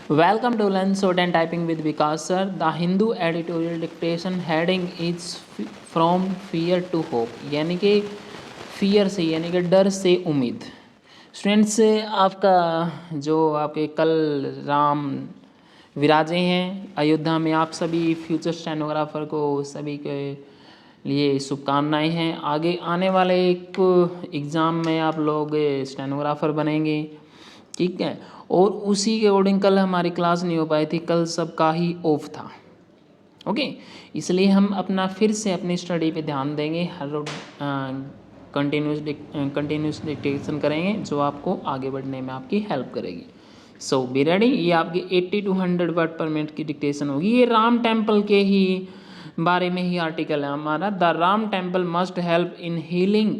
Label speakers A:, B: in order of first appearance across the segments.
A: Welcome to Learn Short and Typing with Vikas sir. The Hindu editorial dictation heading is from fear to hope, यानी कि fear से यानी कि डर से उम्मीद। स्टूडेंट्स, आपका जो आपके कल राम विराजे हैं अयोध्या में, आप सभी फ्यूचर स्टेनोग्राफर को सभी के लिए शुभकामनाएं हैं। आगे आने वाले एक एग्ज़ाम में आप लोग स्टेनोग्राफर बनेंगे, ठीक है। और उसी के अकॉर्डिंग कल हमारी क्लास नहीं हो पाई थी, कल सबका ही ऑफ था, ओके। इसलिए हम अपना फिर से अपनी स्टडी पे ध्यान देंगे, हर कंटिन्यूस डिक्टेशन करेंगे जो आपको आगे बढ़ने में आपकी हेल्प करेगी। सो बी रेडी। ये आपकी 80 to 100 वर्ड पर मिनट की डिक्टेशन होगी। ये राम टेम्पल के ही बारे में ही आर्टिकल है हमारा। The Ram temple must help in healing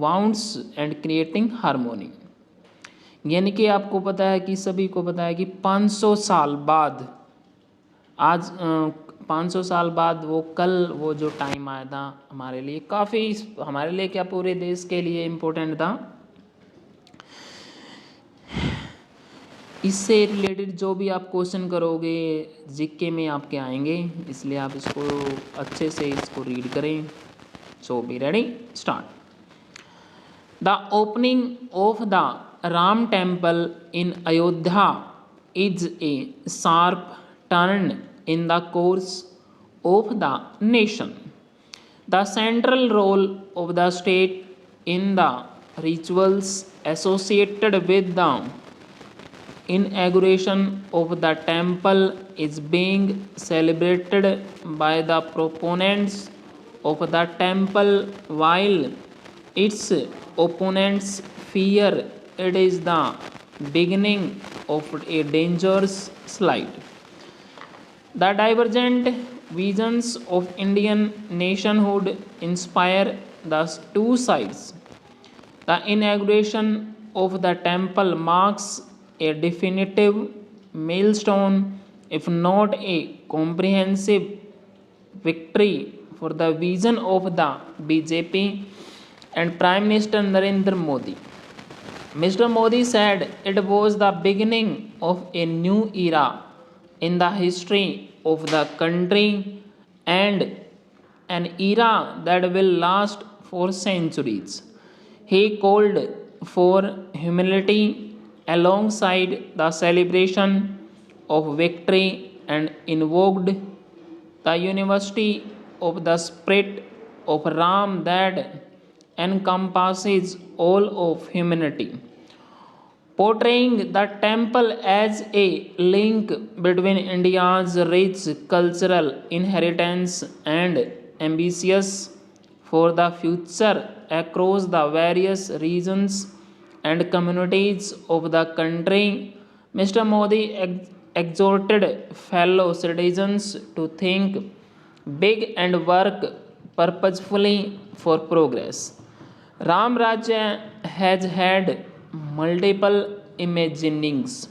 A: wounds and creating harmony. यानी कि आपको पता है कि सभी को पता है कि 500 साल बाद आज 500 साल बाद वो जो टाइम आया था हमारे लिए काफ़ी, हमारे लिए क्या पूरे देश के लिए इम्पोर्टेंट था। इससे रिलेटेड जो भी आप क्वेश्चन करोगे जीके में आपके आएंगे, इसलिए आप इसको अच्छे से इसको रीड करें। So be ready, start. The opening of the Ram temple in Ayodhya is a sharp turn in the course of the nation. The central role of the state in the rituals associated with the inauguration of the temple is being celebrated by the proponents of the temple, while its opponents fear it is the beginning of a dangerous slide. The divergent visions of Indian nationhood inspire the two sides. The inauguration of the temple marks a definitive milestone, if not a comprehensive victory for the vision of the BJP and Prime Minister Narendra Modi. Mr. Modi said it was the beginning of a new era in the history of the country and an era that will last for centuries. He called for humility alongside the celebration of victory and invoked the university of the spirit of Ram that encompasses all of humanity, portraying the temple as a link between India's rich cultural inheritance and ambitious for the future across the various regions and communities of the country. Mr. Modi exhorted fellow citizens to think big and work purposefully for progress. Ram Rajya has had multiple imaginings.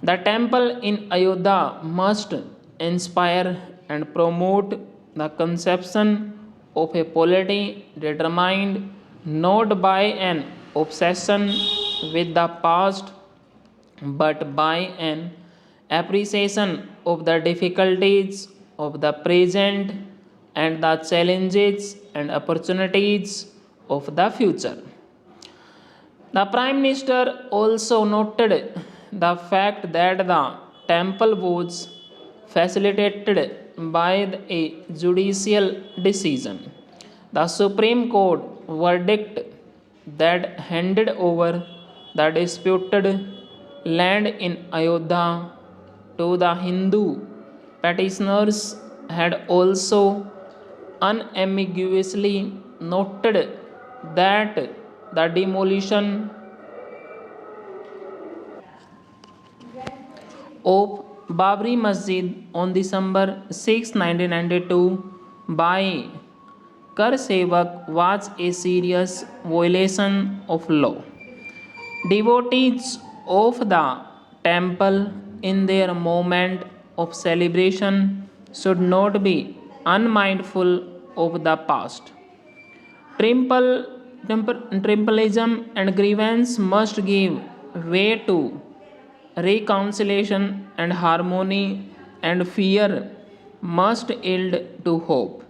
A: The temple in Ayodhya must inspire and promote the conception of a polity determined not by an obsession with the past but by an appreciation of the difficulties of the present and the challenges and opportunities of the future. The Prime Minister also noted the fact that the temple was facilitated by a judicial decision. The Supreme Court verdict that handed over the disputed land in Ayodhya to the Hindu petitioners had also unambiguously noted that the demolition of Babri Masjid on December 6, 1992 by Karsevak was a serious violation of law. Devotees of the temple in their moment of celebration should not be unmindful of the past. Tribalism and grievance must give way to reconciliation and harmony, and fear must yield to hope.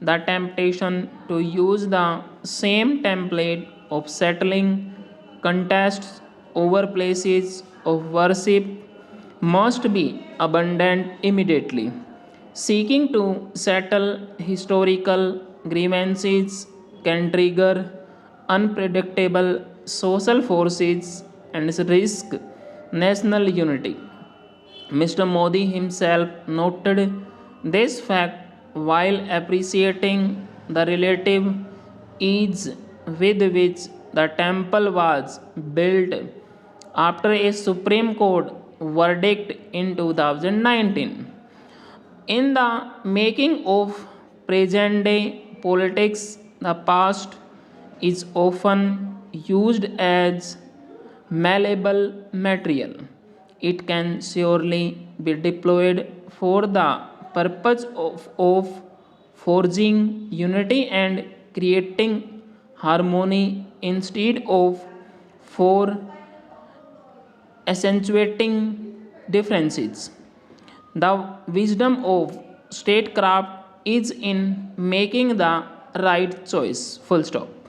A: The temptation to use the same template of settling contests over places of worship must be abandoned immediately. Seeking to settle historical grievances can trigger unpredictable social forces and risk national unity. Mr. Modi himself noted this fact while appreciating the relative ease with which the temple was built after a Supreme Court verdict in 2019. In the making of present day politics, the past is often used as malleable material. It can surely be deployed for the purpose of forging unity and creating harmony instead of for accentuating differences. The wisdom of statecraft is in making the right choice. Full stop.